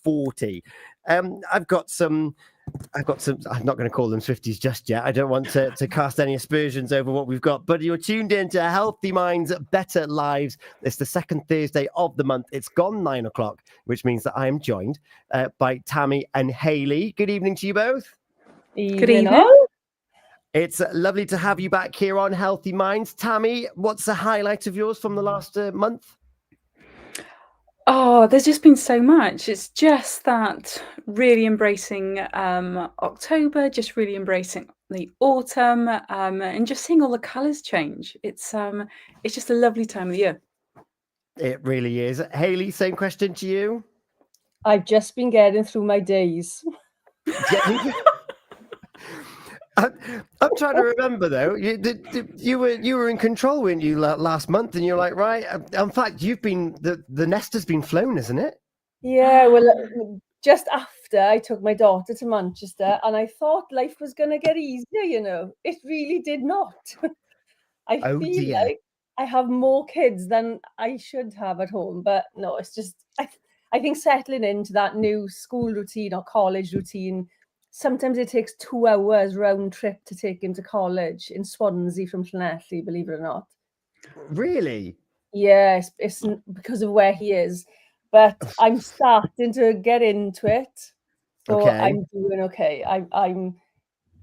40. I've got some. I'm not going to call them Swifties just yet. I don't want to cast any aspersions over what we've got, but you're tuned in to Healthy Minds, Better Lives. It's the second Thursday of the month. It's gone 9 o'clock, which means that I am joined by Tammy and Hayley. Good evening to you both. Good evening. It's lovely to have you back here on Healthy Minds. Tammy, what's the highlight of yours from the last month? Oh, there's just been so much. It's just that really embracing October, just really embracing the autumn, and just seeing all the colours change. It's just a lovely time of the year. It really is. Hayley, same question to you. I've just been getting through my days. I'm trying to remember though. You were in control, weren't you, last month? And you're like, right. In fact, you've been the nest has been flown, isn't it? Yeah. Well, just after I took my daughter to Manchester, and I thought life was going to get easier. You know, it really did not. I feel like I have more kids than I should have at home, but no, it's just I think settling into that new school routine or college routine. Sometimes it takes 2 hours round trip to take him to college in Swansea from Llanelli, believe it or not. Really? Yes, it's because of where he is. But I'm starting to get into it. So okay. I'm doing okay. I'm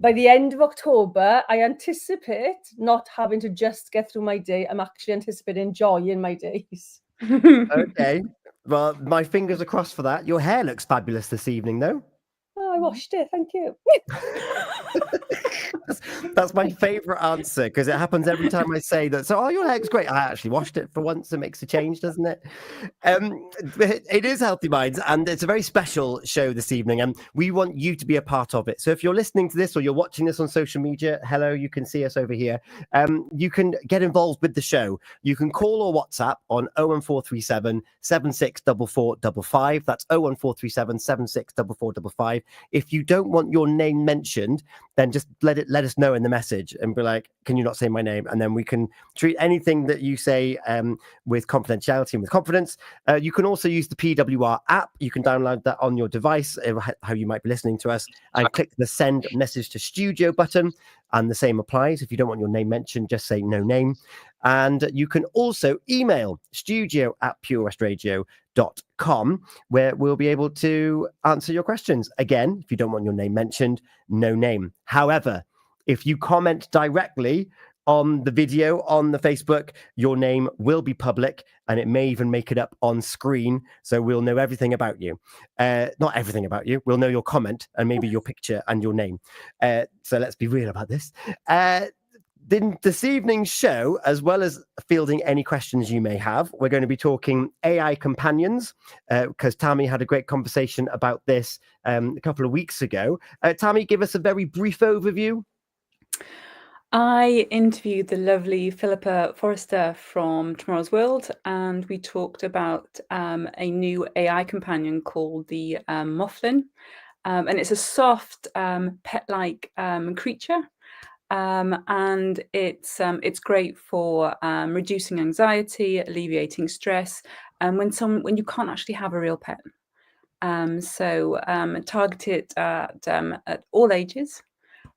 by the end of October, I anticipate not having to just get through my day. I'm actually anticipating enjoying my days. Okay. Well, my fingers are crossed for that. Your hair looks fabulous this evening, though. Oh, I washed it. Thank you. That's my favorite answer, because it happens every time I say that. So, your hair's great. I actually washed it for once. It makes a change, doesn't it? It is Healthy Minds, and it's a very special show this evening, and we want you to be a part of it. So if you're listening to this or you're watching this on social media, hello, you can see us over here. You can get involved with the show. You can call or WhatsApp on 01437 764455. That's 01437 764455. If you don't want your name mentioned, then just let us know in the message and be like, can you not say my name? And then we can treat anything that you say with confidentiality and with confidence. You can also use the PWR app. You can download that on your device, how you might be listening to us, and click the send message to studio button. And the same applies. If you don't want your name mentioned, just say no name. And you can also email studio@purewestradio.com, where we'll be able to answer your questions. Again, if you don't want your name mentioned, no name. However, if you comment directly on the video on the Facebook, your name will be public, and it may even make it up on screen, so we'll know everything about you. Not everything about you. We'll know your comment and maybe your picture and your name. So let's be real about this. This evening's show, as well as fielding any questions you may have, we're going to be talking AI companions, because Tammy had a great conversation about this a couple of weeks ago. Tammy, give us a very brief overview. I interviewed the lovely Philippa Forrester from Tomorrow's World, and we talked about a new AI companion called the Mouflin, and it's a soft pet-like creature, and it's great for reducing anxiety, alleviating stress, and when you can't actually have a real pet. So targeted at all ages.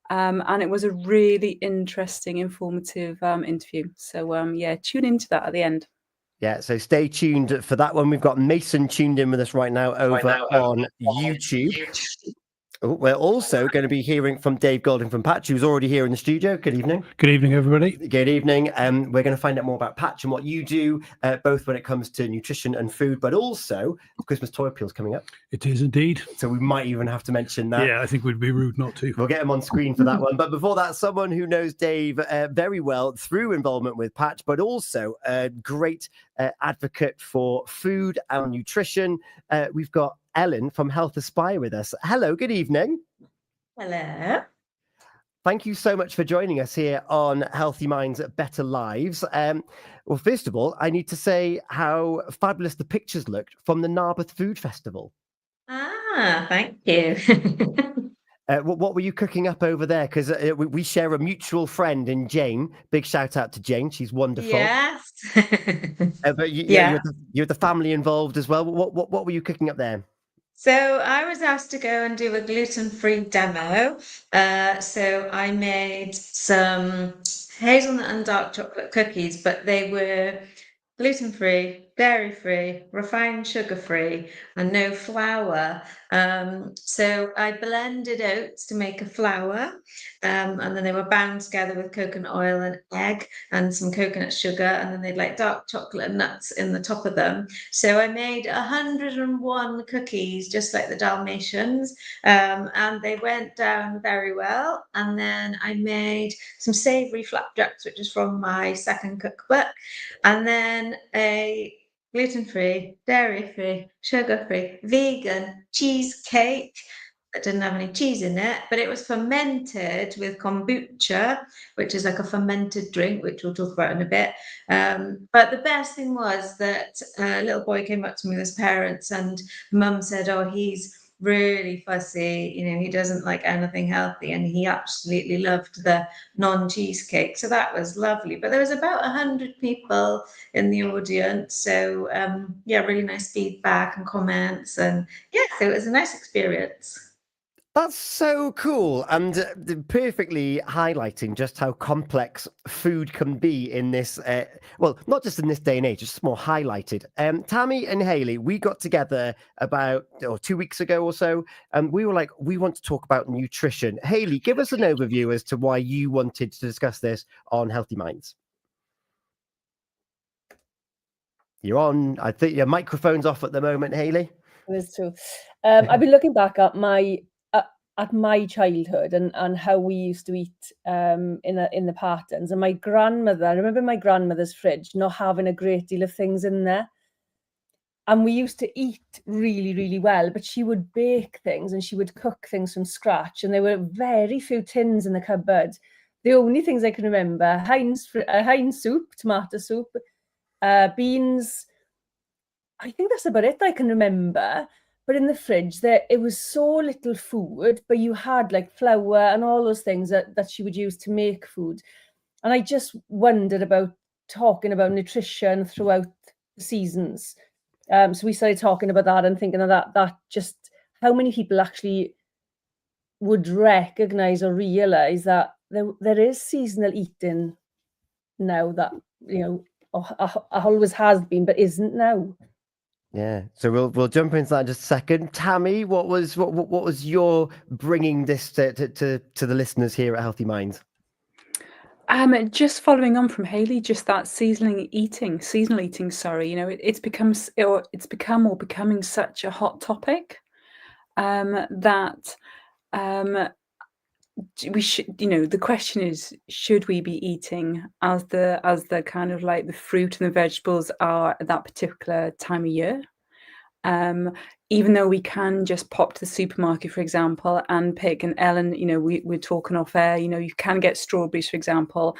And it was a really interesting, informative interview. So, tune into that at the end. Yeah, so stay tuned for that one. We've got Mason tuned in with us right now over on YouTube. We're also going to be hearing from Dave Golding from Patch, who's already here in the studio. Good evening. Good evening, everybody. Good evening. We're going to find out more about Patch and what you do, both when it comes to nutrition and food, but also Christmas toy appeals coming up. It is indeed. So we might even have to mention that. Yeah, I think we'd be rude not to. We'll get him on screen for that one. But before that, someone who knows Dave very well through involvement with Patch, but also a great advocate for food and nutrition. We've got Ellen from Health Aspire with us. Hello, good evening. Hello. Thank you so much for joining us here on Healthy Minds, Better Lives. Well, first of all, I need to say how fabulous the pictures looked from the Narberth Food Festival. Ah, thank you. What were you cooking up over there? Because we share a mutual friend in Jane. Big shout out to Jane. She's wonderful. Yes. But you're the family involved as well. What were you cooking up there? So I was asked to go and do a gluten-free demo. So I made some hazelnut and dark chocolate cookies, but they were gluten-free, dairy-free, refined sugar-free, and no flour. So I blended oats to make a flour, and then they were bound together with coconut oil and egg and some coconut sugar, and then they'd like dark chocolate and nuts in the top of them. So I made 101 cookies, just like the Dalmatians, and they went down very well. And then I made some savoury flapjacks, which is from my second cookbook, and then a gluten-free, dairy-free, sugar-free, vegan cheesecake that didn't have any cheese in it, but it was fermented with kombucha, which is like a fermented drink, which we'll talk about in a bit. But the best thing was that a little boy came up to me with his parents, and mum said, "Oh, he's really fussy, he doesn't like anything healthy," and he absolutely loved the non-cheesecake. So that was lovely. But there was about 100 people in the audience. So yeah, really nice feedback and comments. And yeah, so it was a nice experience. That's so cool, and perfectly highlighting just how complex food can be in this, well, not just in this day and age, just more highlighted. Tammy and Hayley, we got together about 2 weeks ago or so, and we were like, we want to talk about nutrition. Hayley, give us an overview as to why you wanted to discuss this on Healthy Minds. You're on. I think your microphone's off at the moment, Hayley. It's true. I've been looking back at my childhood and how we used to eat in the patterns. And my grandmother, I remember my grandmother's fridge not having a great deal of things in there. And we used to eat really, really well, but she would bake things and she would cook things from scratch. And there were very few tins in the cupboard. The only things I can remember, Heinz soup, tomato soup, beans. I think that's about it I can remember. But in the fridge, it was so little food, but you had like flour and all those things that she would use to make food. And I just wondered about talking about nutrition throughout the seasons. So we started talking about that and thinking of that just how many people actually would recognize or realize that there is seasonal eating now that, always has been, but isn't now. Yeah, so we'll jump into that in just a second. Tammy, what was your bringing this to the listeners here at Healthy Minds? Just following on from Hayley, just that seasonal eating. Sorry, it's becoming such a hot topic that we should. The question is, should we be eating as the kind of like the fruit and the vegetables are at that particular time of year? Even though we can just pop to the supermarket, for example, and pick, and Ellen, we're talking off air, you can get strawberries, for example,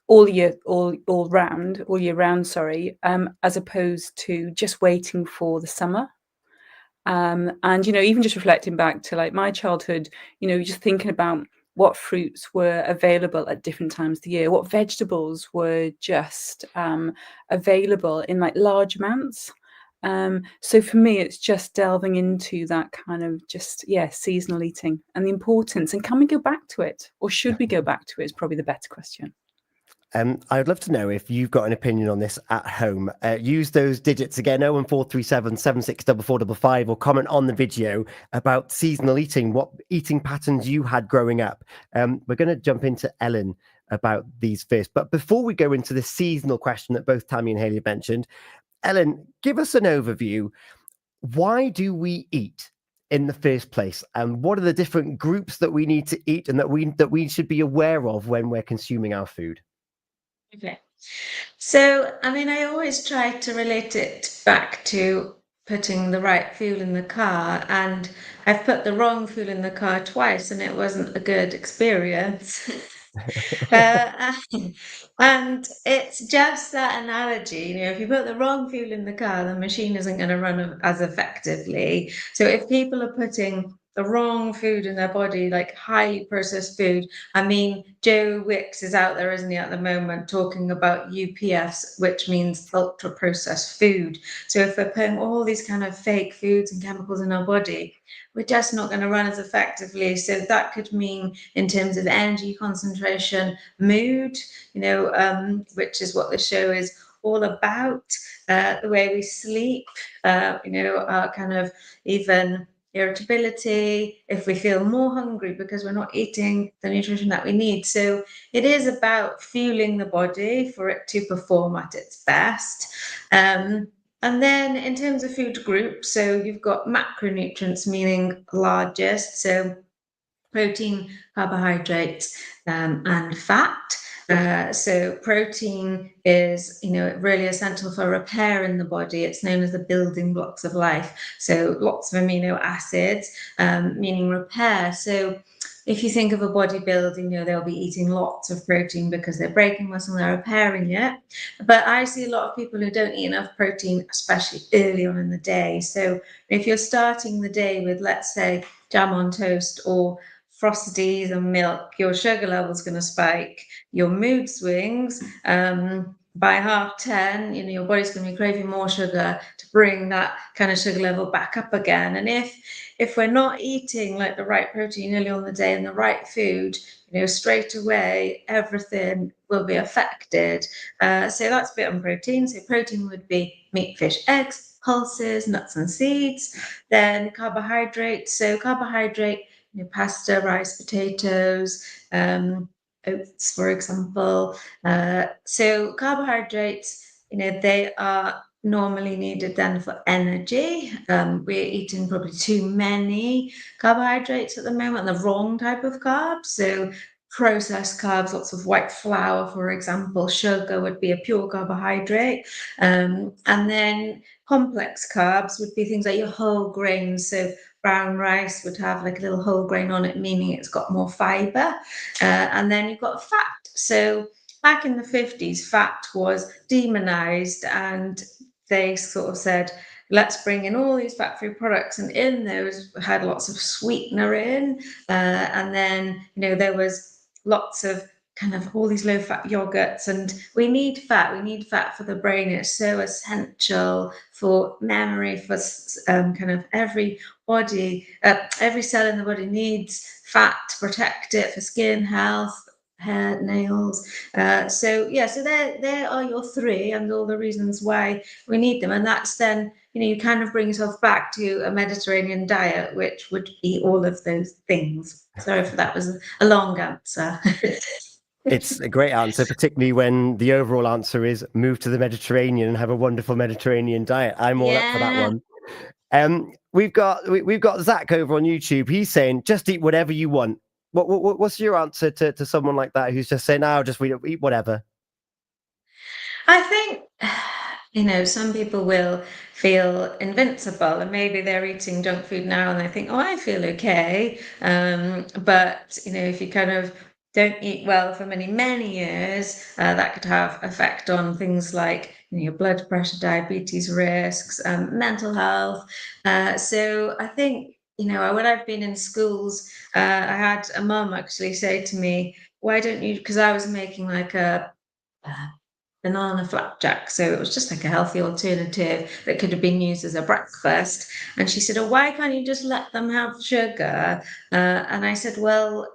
all year round, sorry, as opposed to just waiting for the summer. And, even just reflecting back to like my childhood, just thinking about what fruits were available at different times of the year, what vegetables were just available in like large amounts. So for me, it's just delving into that kind of seasonal eating and the importance. And can we go back to it, or should we go back to it? Is probably the better question. I'd love to know if you've got an opinion on this at home. Use those digits again, 01437 764455, or comment on the video about seasonal eating, what eating patterns you had growing up. We're going to jump into Ellen about these first. But before we go into the seasonal question that both Tammy and Hayley mentioned, Ellen, give us an overview. Why do we eat in the first place? And what are the different groups that we need to eat and that we should be aware of when we're consuming our food? Okay. So, I always try to relate it back to putting the right fuel in the car, and I've put the wrong fuel in the car twice, and it wasn't a good experience. And it's just that analogy, if you put the wrong fuel in the car, the machine isn't going to run as effectively. So if people are putting the wrong food in their body, like highly processed food. I mean, Joe Wicks is out there, isn't he, at the moment, talking about UPFs, which means ultra processed food. So if we're putting all these kind of fake foods and chemicals in our body, we're just not going to run as effectively. So that could mean in terms of energy concentration, mood, which is what the show is all about, the way we sleep, our kind of even irritability, if we feel more hungry because we're not eating the nutrition that we need. So it is about fueling the body for it to perform at its best. And then in terms of food groups, so you've got macronutrients, meaning largest, so protein, carbohydrates, and fat. So protein is, really essential for repair in the body. It's known as the building blocks of life. So lots of amino acids, meaning repair. So if you think of a bodybuilder, they'll be eating lots of protein because they're breaking muscle, they're repairing it. But I see a lot of people who don't eat enough protein, especially early on in the day. So if you're starting the day with, let's say, jam on toast or Frosties and milk, your sugar level's going to spike, your mood swings. By 10:30, your body's going to be craving more sugar to bring that kind of sugar level back up again. And if we're not eating like the right protein early on in the day and the right food, straight away, everything will be affected. So that's a bit on protein. So protein would be meat, fish, eggs, pulses, nuts and seeds. Then carbohydrates. So carbohydrate, pasta, rice, potatoes, oats, for example. So carbohydrates, they are normally needed then for energy. We're eating probably too many carbohydrates at the moment, the wrong type of carbs. So processed carbs, lots of white flour, for example, sugar would be a pure carbohydrate. And then complex carbs would be things like your whole grains. So brown rice would have like a little whole grain on it, meaning it's got more fiber. And then you've got fat. So back in the 50s, fat was demonized, and they sort of said, let's bring in all these fat-free products, and in those had lots of sweetener in. And then, there was lots of kind of all these low-fat yogurts, and we need fat for the brain. It's so essential for memory, for kind of every cell in the body needs fat to protect it, for skin health, hair, nails. So there are your three, and all the reasons why we need them. And that's then, you kind of bring yourself back to a Mediterranean diet, which would be all of those things. Sorry if that was a long answer. It's a great answer, particularly when the overall answer is move to the Mediterranean and have a wonderful Mediterranean diet. I'm all up for that one. We've got Zach over on YouTube. He's saying, just eat whatever you want. What's your answer to someone like that who's just saying, just eat whatever? I think, some people will feel invincible, and maybe they're eating junk food now and they think, I feel okay. But, if you kind of don't eat well for many, many years, that could have effect on things like your blood pressure, diabetes risks, mental health. So I think, when I've been in schools, I had a mum actually say to me, why don't you, because I was making like a banana flapjack, so it was just like a healthy alternative that could have been used as a breakfast. And she said, why can't you just let them have sugar? And I said, well,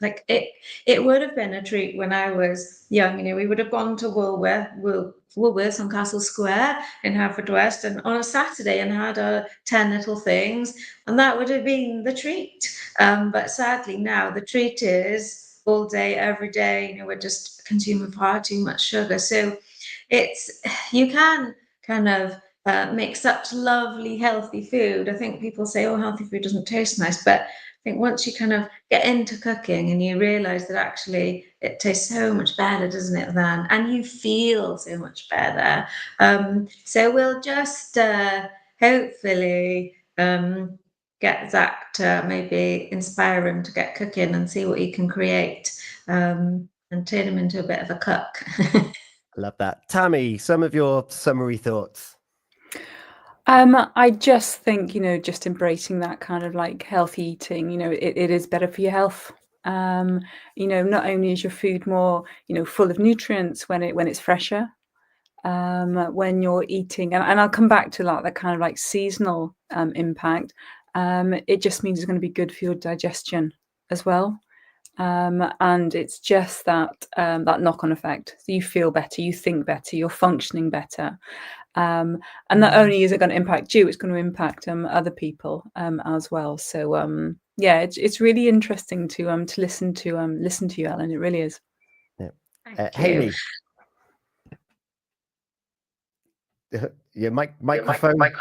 like it would have been a treat when I was young. We would have gone to Woolworths on Castle Square in Haverfordwest, and on a Saturday, and had 10 little things, and that would have been the treat. But sadly now the treat is all day, every day. We're just consuming far too much sugar. So you can kind of make such lovely, healthy food. I think people say, healthy food doesn't taste nice, but I think once you kind of get into cooking and you realize that actually it tastes so much better, doesn't it, and you feel so much better. So we'll just hopefully get Zach to maybe inspire him to get cooking and see what he can create, and turn him into a bit of a cook. Love that. Tammy, some of your summary thoughts. I just think, just embracing that kind of like healthy eating, it is better for your health. Not only is your food more, full of nutrients when it's fresher, when you're eating, and I'll come back to that kind of like seasonal impact. It just means it's going to be good for your digestion as well. And it's just that knock-on effect. So you feel better, you think better, you're functioning better. And not only is it going to impact you, it's going to impact other people as well. So yeah, it's really interesting to listen to you, Ellen. It really is. Yeah. Thank you. Hayley, your microphone. I'm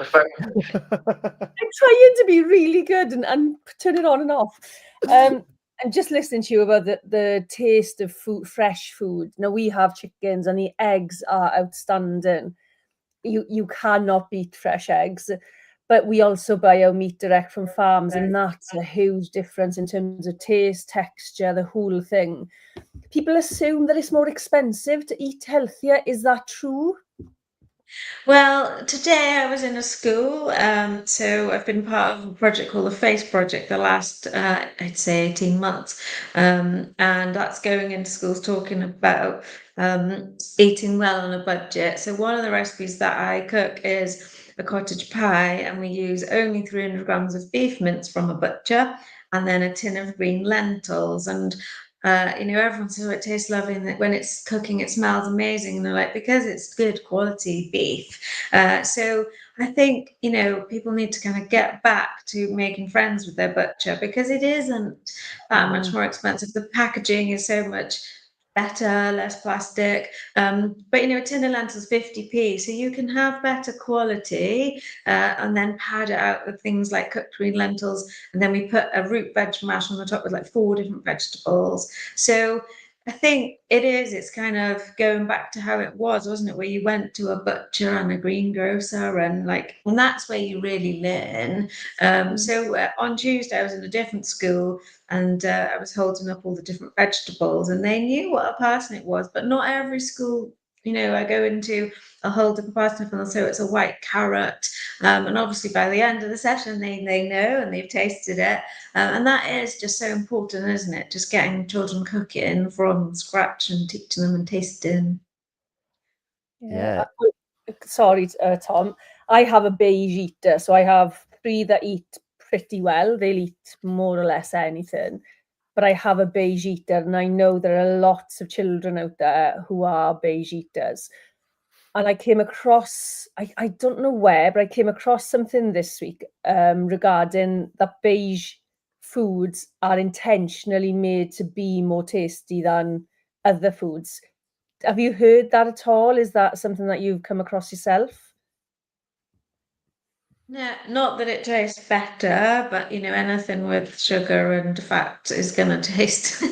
trying to be really good and turn it on and off. And just listening to you about the taste of food, fresh food. Now we have chickens and the eggs are outstanding. You cannot beat fresh eggs. But we also buy our meat direct from farms, and that's a huge difference in terms of taste, texture, the whole thing. People assume that it's more expensive to eat healthier. Is that true? Well, today I was in a school, so I've been part of a project called the FACE Project the last, I'd say 18 months, and that's going into schools talking about eating well on a budget. So one of the recipes that I cook is a cottage pie, and we use only 300 grams of beef mince from a butcher, and then a tin of green lentils. And everyone says, oh, it tastes lovely, and that when it's cooking, it smells amazing. And they're like, because it's good quality beef. So I think, people need to kind of get back to making friends with their butcher, because it isn't that much more expensive. The packaging is so much better, less plastic. But a tin of lentils 50p, so you can have better quality and then pad it out with things like cooked green lentils, and then we put a root veg mash on the top with like 4 different vegetables. So I think it's kind of going back to how it was, wasn't it? Where you went to a butcher and a greengrocer, and that's where you really learn. So on Tuesday I was in a different school, and I was holding up all the different vegetables, and they knew what a parsnip was, but not every school, I go into, I'll hold up a parsnip and I'll say it's a white carrot. And obviously by the end of the session, they know and they've tasted it. And that is just so important, isn't it? Just getting children cooking from scratch and teaching them and tasting. Yeah. Sorry, Tom. I have a beige eater, so I have 3 that eat pretty well. They'll eat more or less anything. But I have a beige eater, and I know there are lots of children out there who are beige eaters. And I came across, I don't know where, but I came across something this week regarding that beige foods are intentionally made to be more tasty than other foods. Have you heard that at all? Is that something that you've come across yourself? No, not that it tastes better, but anything with sugar and fat is going to taste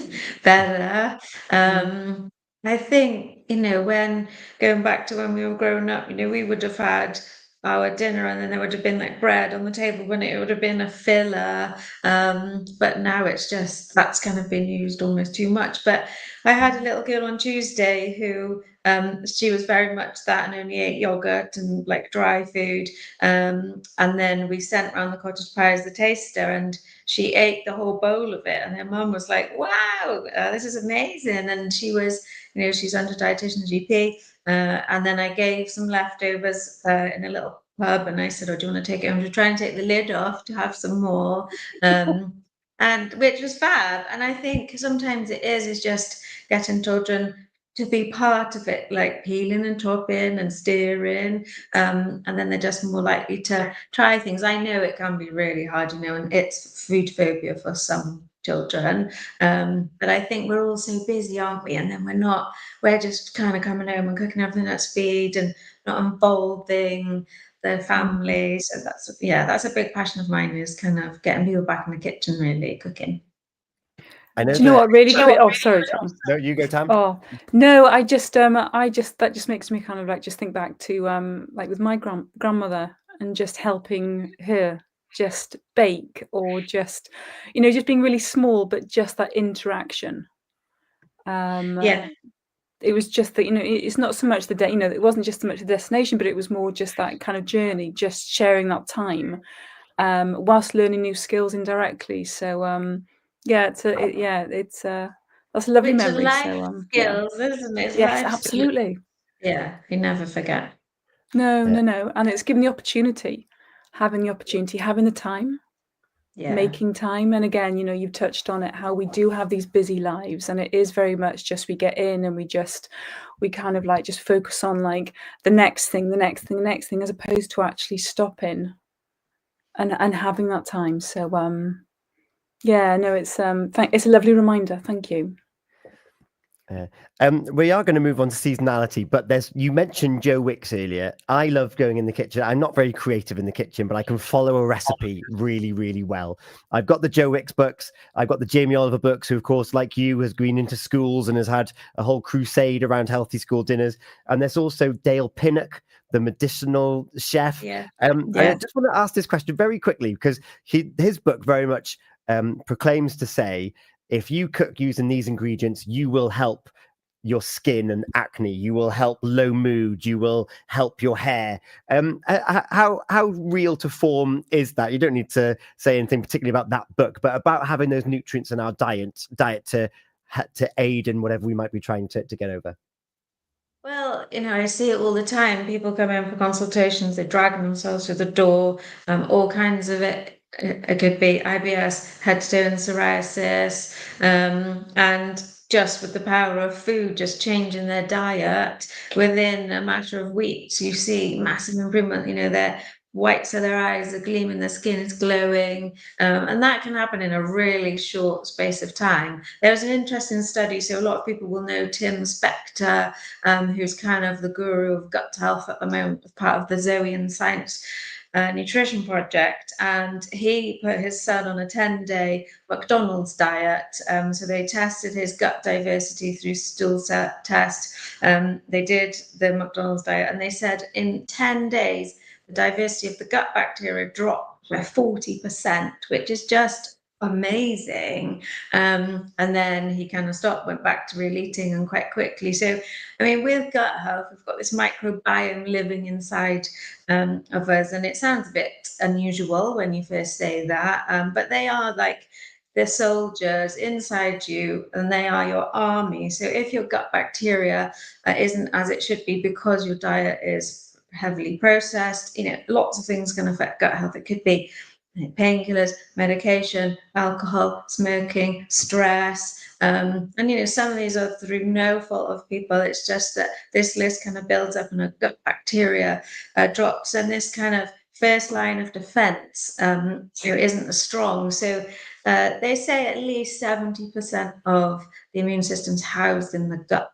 better. I think, when going back to when we were growing up, we would have had our dinner, and then there would have been like bread on the table, when it would have been a filler. But now it's just, that's kind of been used almost too much. But I had a little girl on Tuesday who, she was very much that and only ate yogurt and like dry food. And then we sent around the cottage pie as the taster, and she ate the whole bowl of it. And her mum was like, wow, this is amazing. And she was, she's under dietitian GP. And then I gave some leftovers in a little pub, and I said, oh, do you want to take it home to try and take the lid off to have some more? And which was fab. And I think sometimes it is just getting children to be part of it, like peeling and chopping and stirring, and then they're just more likely to try things. I know it can be really hard, and it's food phobia for some children, but I think we're all so busy, aren't we? And then we're just kind of coming home and cooking everything at speed and not involving the family. So that's a big passion of mine, is kind of getting people back in the kitchen, really cooking. I know. Do you know what really? Oh, sorry, Tom. No, you go, Tam. Oh no, that just makes me kind of like just think back to like with my grandmother, and just helping her just bake, or just just being really small, but just that interaction. Yeah. it was just that, it's not so much the day, it wasn't just so much the destination, but it was more just that kind of journey, just sharing that time, whilst learning new skills indirectly. So that's a lovely Which are memory. life So skills, isn't it? It's yes, life absolutely. Yeah, you never forget. No, and it's given the opportunity, having the time. Yeah. Making time. And again, you've touched on it, how we do have these busy lives, and it is very much just we get in and we kind of like just focus on like the next thing, as opposed to actually stopping and having that time. So it's a lovely reminder. Thank you. We are going to move on to seasonality, but you mentioned Joe Wicks earlier. I love going in the kitchen. I'm not very creative in the kitchen, but I can follow a recipe really, really well. I've got the Joe Wicks books. I've got the Jamie Oliver books, who, of course, like you, has been into schools and has had a whole crusade around healthy school dinners. And there's also Dale Pinnock, the medicinal chef. Yeah. I just want to ask this question very quickly, because his book very much proclaims to say, if you cook using these ingredients, you will help your skin and acne, you will help low mood, you will help your hair. How real to form is that? You don't need to say anything particularly about that book, but about having those nutrients in our diet to aid in whatever we might be trying to get over. Well, I see it all the time. People come in for consultations, they drag themselves through the door, all kinds of it. It could be IBS, head stones, psoriasis, and just with the power of food, just changing their diet within a matter of weeks, you see massive improvement. Their whites of their eyes are gleaming, their skin is glowing, and that can happen in a really short space of time. There was an interesting study, so a lot of people will know Tim Spector, who's kind of the guru of gut health at the moment, part of the Zoe and Science nutrition project, and he put his son on a 10-day McDonald's diet. So they tested his gut diversity through stool test. They did the McDonald's diet, and they said in 10 days, the diversity of the gut bacteria dropped by 40%, which is just amazing. And then he kind of stopped, went back to real eating, and quite quickly. So, with gut health, we've got this microbiome living inside of us, and it sounds a bit unusual when you first say that, but they are like the soldiers inside you, and they are your army. So if your gut bacteria isn't as it should be because your diet is heavily processed, lots of things can affect gut health. It could be painkillers, medication, alcohol, smoking, stress, and some of these are through no fault of people. It's just that this list kind of builds up and a gut bacteria drops, and this kind of first line of defense isn't as strong. So they say at least 70% of the immune system's housed in the gut.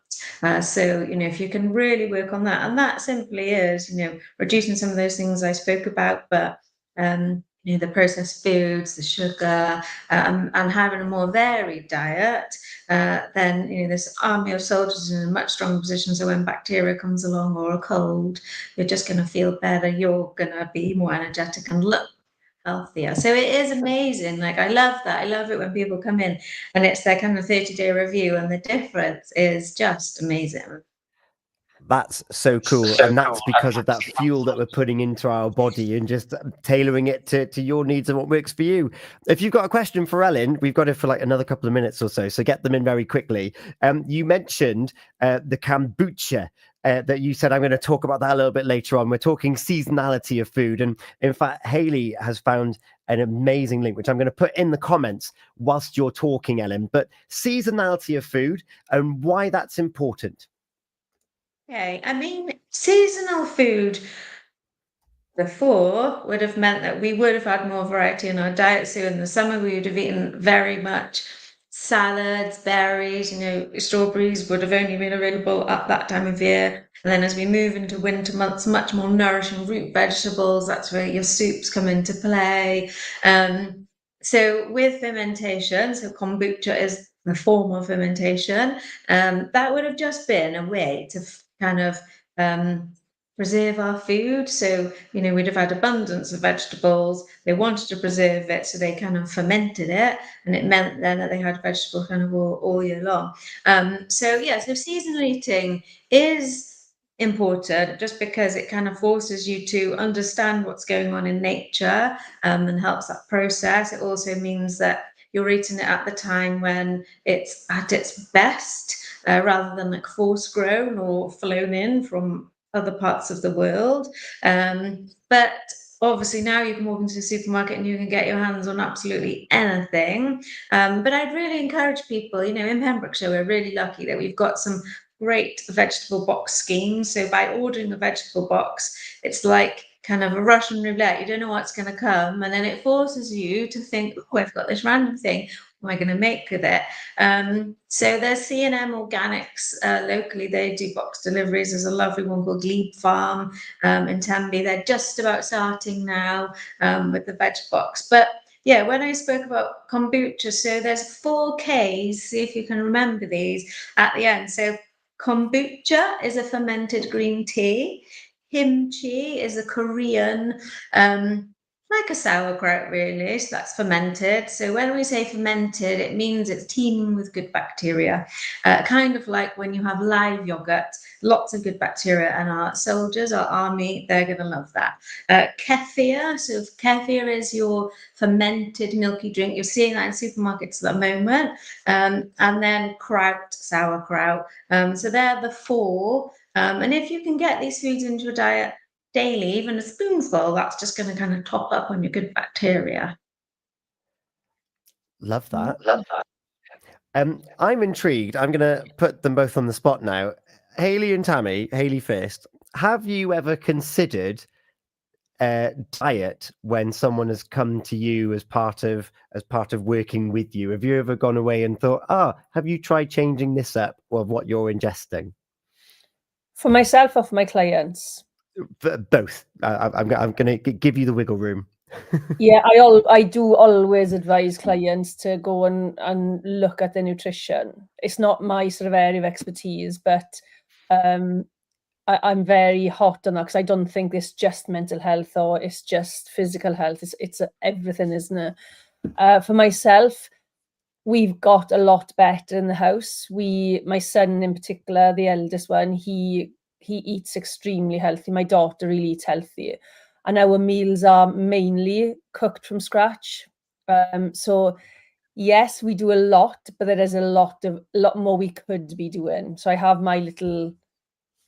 So, if you can really work on that, and that simply is, reducing some of those things I spoke about, but the processed foods, the sugar, and having a more varied diet, then this army of soldiers is in a much stronger position. So when bacteria comes along or a cold, you're just going to feel better. You're going to be more energetic and look healthier. So it is amazing. Like, I love that. I love it when people come in and it's their kind of 30-day review, and the difference is just amazing. That's so cool. And that's because of that fuel that we're putting into our body and just tailoring it to your needs and what works for you. If you've got a question for Ellen, we've got it for like another couple of minutes or so. So get them in very quickly. You mentioned the kombucha that you said. I'm going to talk about that a little bit later on. We're talking seasonality of food. And in fact, Hayley has found an amazing link, which I'm going to put in the comments whilst you're talking, Ellen. But seasonality of food and why that's important. Okay, seasonal food before would have meant that we would have had more variety in our diet. So in the summer, we would have eaten very much salads, berries, strawberries would have only been available at that time of year. And then as we move into winter months, much more nourishing root vegetables. That's where your soups come into play. So with fermentation, so kombucha is the form of fermentation, that would have just been a way to kind of preserve our food. So, we'd have had abundance of vegetables. They wanted to preserve it, so they kind of fermented it, and it meant then that they had vegetable kind of all year long. So seasonal eating is important just because it kind of forces you to understand what's going on in nature, and helps that process. It also means that you're eating it at the time when it's at its best, rather than like force grown or flown in from other parts of the world. But obviously now you can walk into the supermarket and you can get your hands on absolutely anything. But I'd really encourage people, in Pembrokeshire, we're really lucky that we've got some great vegetable box schemes. So by ordering a vegetable box, it's like kind of a Russian roulette. You don't know what's going to come, and then it forces you to think, oh, I've got this random thing. What am I going to make with it? So there's C&M Organics locally. They do box deliveries. There's a lovely one called Glebe Farm in Tenby. They're just about starting now with the veg box. But yeah, when I spoke about kombucha, so there's 4 Ks, see if you can remember these at the end. So kombucha is a fermented green tea. Kimchi is a Korean, like a sauerkraut really, so that's fermented. So when we say fermented, it means it's teeming with good bacteria, kind of like when you have live yogurt, lots of good bacteria, and our soldiers, our army, they're going to love that. Kefir, so if kefir is your fermented milky drink, you're seeing that in supermarkets at the moment, and then kraut, sauerkraut. So they're the 4. And if you can get these foods into your diet daily, even a spoonful, that's just going to kind of top up on your good bacteria. Love that. I'm intrigued. I'm going to put them both on the spot now. Hayley and Tammy, Hayley first. Have you ever considered diet when someone has come to you as part of working with you? Have you ever gone away and thought, have you tried changing this up of what you're ingesting? For myself or for my clients? Both. I'm going to give you the wiggle room. Yeah, I do always advise clients to go and look at their nutrition. It's not my sort of area of expertise, but I'm very hot on that because I don't think it's just mental health or it's just physical health. It's everything, isn't it? For myself, we've got a lot better in the house. My son in particular, the eldest one, he eats extremely healthy. My daughter really eats healthy. And our meals are mainly cooked from scratch. So yes, we do a lot, but there is a lot more we could be doing. So I have my little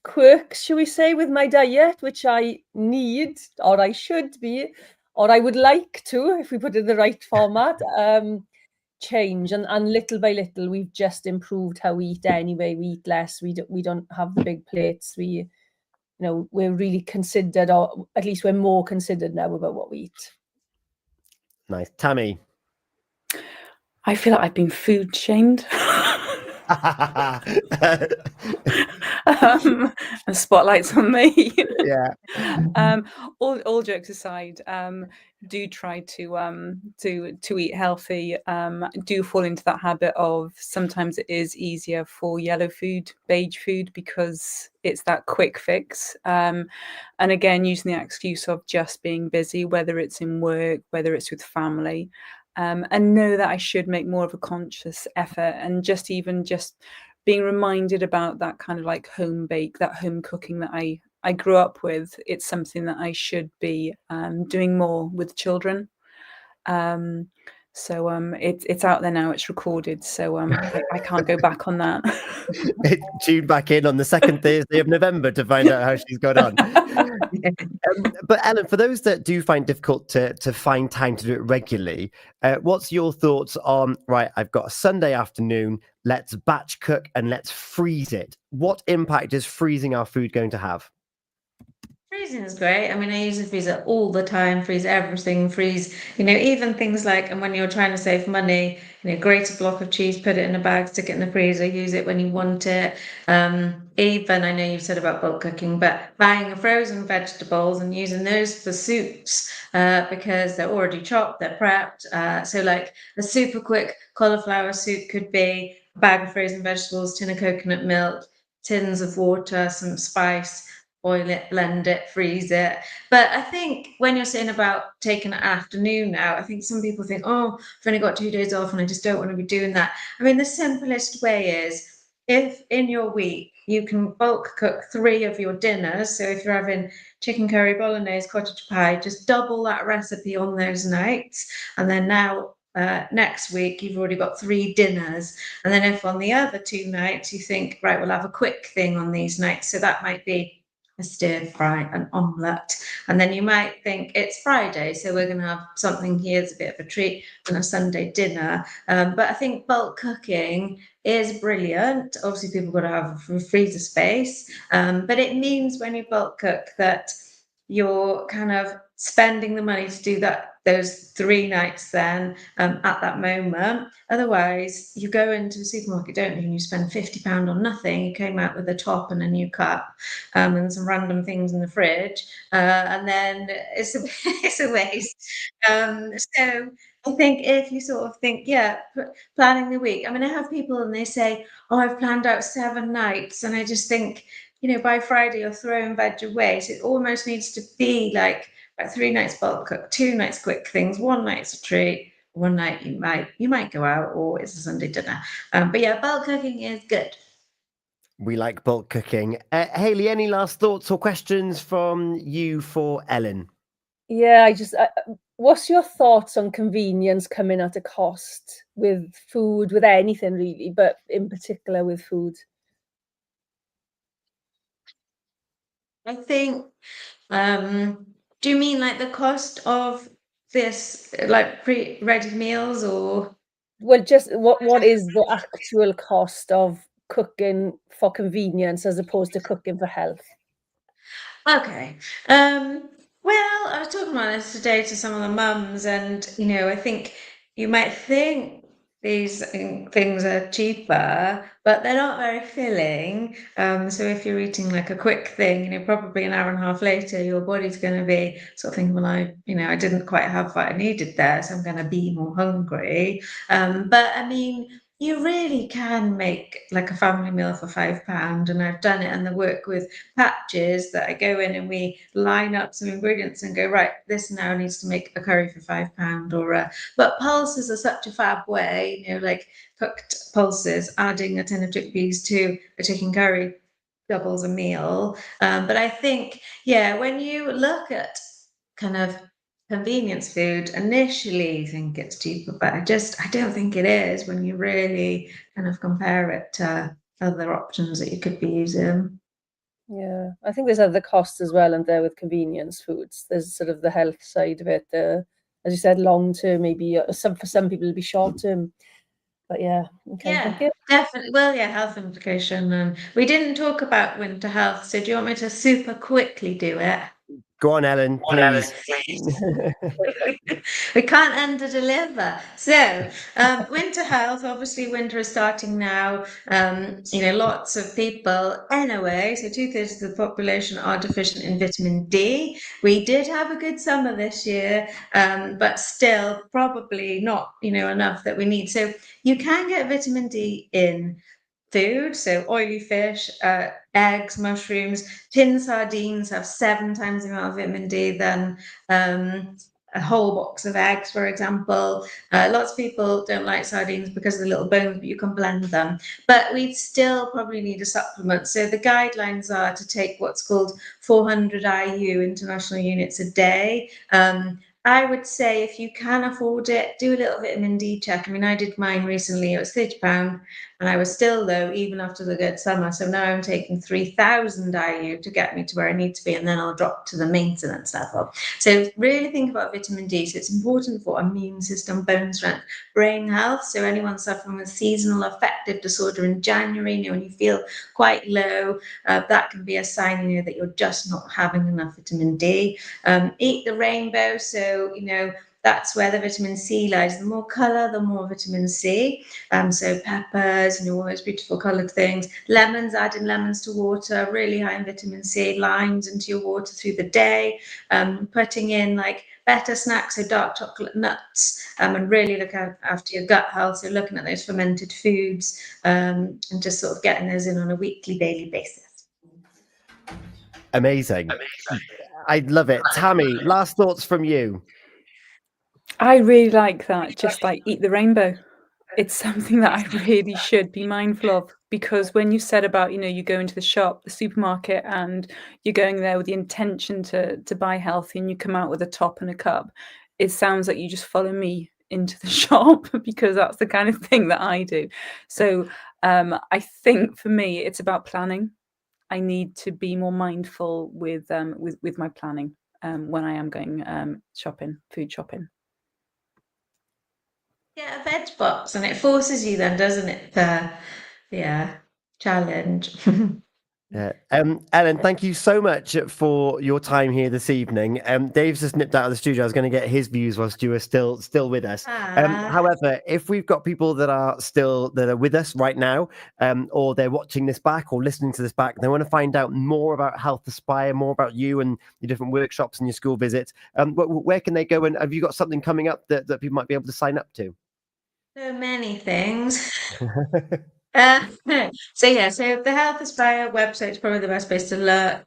quirks, shall we say, with my diet, which I need, or I should be, or I would like to, if we put it in the right format, change. And little by little, we've just improved how we eat anyway. We eat less. We don't have the big plates. We're really considered, or at least we're more considered now about what we eat. Nice. Tammy? I feel like I've been food shamed. And spotlights on me. Yeah. All jokes aside, do try to eat healthy. Do fall into that habit of sometimes it is easier for yellow food, beige food, because it's that quick fix. And again, using the excuse of just being busy, whether it's in work, whether it's with family. And know that I should make more of a conscious effort, and just being reminded about that kind of like home bake, that home cooking that I grew up with. It's something that I should be doing more with children. So it's out there now, it's recorded, so I can't go back on that. Tune back in on the second Thursday of November to find out how she's got on. But Ellen, for those that do find difficult to find time to do it regularly, what's your thoughts on, right, I've got a Sunday afternoon, let's batch cook and let's freeze it. What impact is freezing our food going to have? Freezing is great. I mean, I use the freezer all the time, freeze everything, freeze, even things like, and when you're trying to save money, grate a block of cheese, put it in a bag, stick it in the freezer, use it when you want it. Even, I know you've said about bulk cooking, but buying frozen vegetables and using those for soups, because they're already chopped, they're prepped. So like a super quick cauliflower soup could be a bag of frozen vegetables, tin of coconut milk, tins of water, some spice, boil it, blend it, freeze it. But I think when you're saying about taking an afternoon now, I think some people think, oh, I've only got 2 days off and I just don't want to be doing that. I mean, the simplest way is if in your week you can bulk cook 3 of your dinners. So if you're having chicken curry, bolognese, cottage pie, just double that recipe on those nights. And then now next week you've already got 3 dinners. And then if on the other 2 nights you think, right, we'll have a quick thing on these nights. So that might be a stir fry, an omelette. And then you might think it's Friday, so we're going to have something here as a bit of a treat and a Sunday dinner. But I think bulk cooking is brilliant. Obviously, people got to have a freezer space, but it means when you bulk cook that you're kind of spending the money to do those 3 nights then at that moment. Otherwise, you go into the supermarket, don't you, and you spend £50 on nothing. You came out with a top and a new cup and some random things in the fridge, and then it's a waste. So I think if you sort of think, planning the week. I mean, I have people and they say, oh, I've planned out 7 nights, and I just think, by Friday you're throwing veg away. So it almost needs to be like 3 nights bulk cook, 2 nights quick things, 1 night's a treat, 1 night you might go out, or it's a Sunday dinner. But yeah, bulk cooking is good. We like bulk cooking. Hayley, any last thoughts or questions from you for Ellen? Yeah, what's your thoughts on convenience coming at a cost with food, with anything really, but in particular with food? I think, do you mean like the cost of this, like pre-ready meals, or? Well, just what is the actual cost of cooking for convenience as opposed to cooking for health? Okay. Well, I was talking about this today to some of the mums, and I think you might think these things are cheaper, but they're not very filling. So if you're eating like a quick thing, probably an hour and a half later, your body's going to be sort of thinking, well, I didn't quite have what I needed there, so I'm going to be more hungry. But I mean, you really can make like a family meal for £5, and I've done it, and the work with patches that I go in and we line up some ingredients and go, right, this now needs to make a curry for £5, but pulses are such a fab way, like cooked pulses, adding a tin of chickpeas to a chicken curry doubles a meal. But I think, when you look at kind of convenience food, initially you think it's cheaper, but I don't think it is when you really kind of compare it to other options that you could be using. Yeah, I think there's other costs as well, and there with convenience foods. There's sort of the health side of it. As you said, long term, maybe for some people it'll be short term. But yeah, okay, thank you. Definitely. Well, health implication. And we didn't talk about winter health, so do you want me to super quickly do it? Go on, Ellen, please. We can't under deliver. So, winter health, obviously winter is starting now. Lots of people anyway, so 2/3 of the population are deficient in vitamin D. We did have a good summer this year, but still probably not, enough that we need. So you can get vitamin D in food, so oily fish, eggs, mushrooms. Tin sardines have 7 times the amount of vitamin D than a whole box of eggs, for example. Lots of people don't like sardines because of the little bones, but you can blend them. But we still probably need a supplement. So the guidelines are to take what's called 400 IU, international units a day. I would say if you can afford it, do a little vitamin D check. I mean, I did mine recently. It was £30, and I was still low even after the good summer. So now I'm taking 3,000 IU to get me to where I need to be, and then I'll drop to the maintenance level. So really think about vitamin D. So it's important for immune system, bone strength, brain health. So anyone suffering with seasonal affective disorder in January, when you feel quite low, that can be a sign, that you're just not having enough vitamin D. Eat the rainbow. So, that's where the vitamin C lies. The more colour, the more vitamin C. So peppers, all those beautiful coloured things. Lemons, adding lemons to water, really high in vitamin C. Limes into your water through the day. Putting in like better snacks, so dark chocolate, nuts, and really look after your gut health. So looking at those fermented foods, and just sort of getting those in on a weekly, daily basis. Amazing. I love it. Tammy, last thoughts from you. I really like that. Just like eat the rainbow. It's something that I really should be mindful of, because when you said about, you go into the shop, the supermarket, and you're going there with the intention to buy healthy, and you come out with a top and a cup, it sounds like you just follow me into the shop, because that's the kind of thing that I do. So I think for me, it's about planning. I need to be more mindful with my planning when I am going food shopping. Yeah, a veg box, and it forces you then, doesn't it? Challenge. Ellen, thank you so much for your time here this evening. Dave's just nipped out of the studio. I was going to get his views whilst you were still with us. However, if we've got people that are with us right now, or they're watching this back or listening to this back, they want to find out more about Health Aspire, more about you and your different workshops and your school visits, where can they go? And have you got something coming up that people might be able to sign up to? So many things. So the Health Aspire website is probably the best place to look.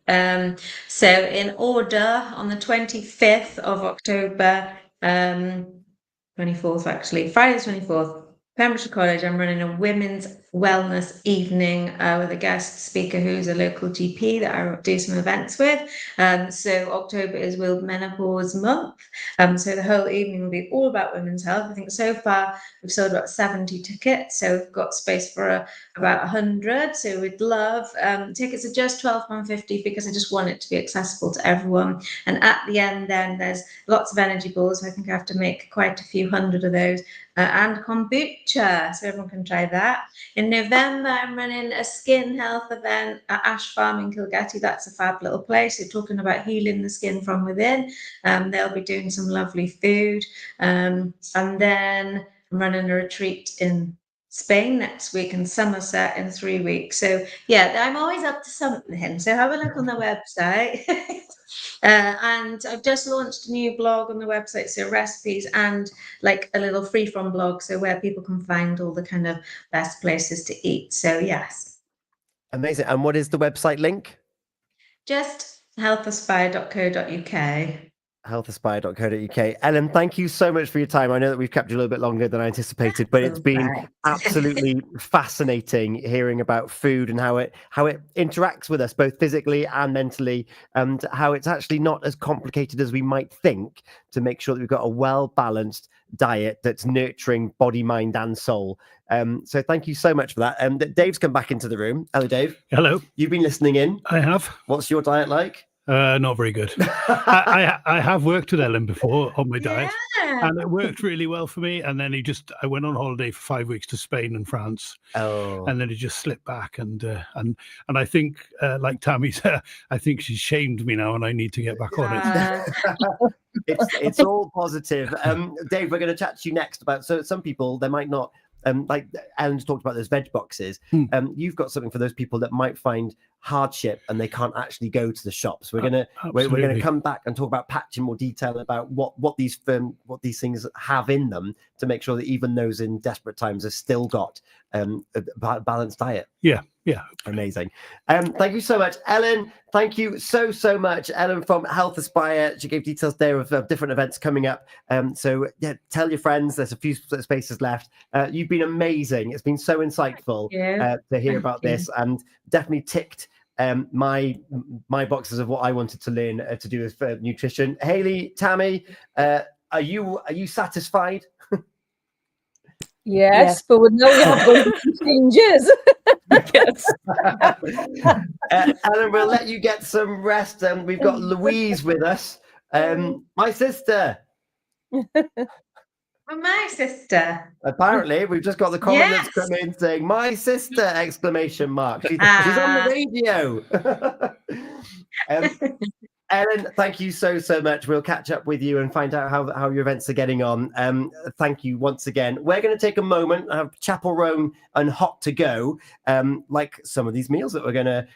So in order, on the 25th of October, 24th actually, Friday the 24th, Pembrokeshire College, I'm running a women's wellness evening with a guest speaker who's a local GP that I do some events with. So October is World Menopause Month. So the whole evening will be all about women's health. I think so far we've sold about 70 tickets, so we've got space for about 100. So we'd love tickets are just £12.50, because I just want it to be accessible to everyone. And at the end, then there's lots of energy balls. I think I have to make quite a few hundred of those. And kombucha, so everyone can try that. In November, I'm running a skin health event at Ash Farm in Kilgetty. That's a fab little place. They're talking about healing the skin from within. They'll be doing some lovely food. And then I'm running a retreat in Spain next week and Somerset in 3 weeks. So I'm always up to something. So have a look on the website. And I've just launched a new blog on the website, so recipes and like a little free from blog, so where people can find all the kind of best places to eat. So yes. Amazing. And what is the website link? Just healthaspire.co.uk. healthaspire.co.uk. Ellen, thank you so much for your time. I know that we've kept you a little bit longer than I anticipated, but it's been absolutely fascinating hearing about food and how it interacts with us both physically and mentally, and how it's actually not as complicated as we might think to make sure that we've got a well-balanced diet that's nurturing body, mind, and soul. So thank you so much for that. Dave's come back into the room. Hello, Dave. Hello. You've been listening in. I have. What's your diet like? Not very good. I have worked with Ellen before on my diet, and it worked really well for me. And then I went on holiday for 5 weeks to Spain and France. Oh. And then it just slipped back, and I think, like Tammy said, I think she's shamed me now, and I need to get back on it. It's all positive. Dave, we're going to chat to you next about, so some people, they might not, like Ellen's talked about those veg boxes. You've got something for those people that might find hardship and they can't actually go to the shops. We're gonna come back and talk about Patch in more detail about what these things have in them to make sure that even those in desperate times have still got a balanced diet. Yeah. Amazing. Thank you so much, Ellen. Thank you so much, Ellen from Health Aspire. She gave details there of different events coming up. So tell your friends. There's a few spaces left. You've been amazing. It's been so insightful to hear about this, and definitely ticked my boxes of what I wanted to learn to do with nutrition. Hayley, Tammy, are you satisfied? Yes, but now we have to go to changes. Yes. Ellen, we'll let you get some rest. We've got Louise with us, my sister. Well, my sister. Apparently, we've just got the comment that's come in saying "my sister!" exclamation mark. She's on the radio. Ellen, thank you so much. We'll catch up with you and find out how your events are getting on. Thank you once again. We're going to take a moment and have Chapel Roan and Hot to Go, like some of these meals that we're going to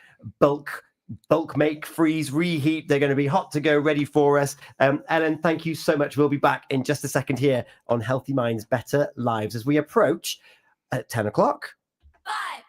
bulk make, freeze, reheat. They're going to be hot to go, ready for us. Ellen, thank you so much. We'll be back in just a second here on Healthy Minds, Better Lives as we approach at 10 o'clock. 5,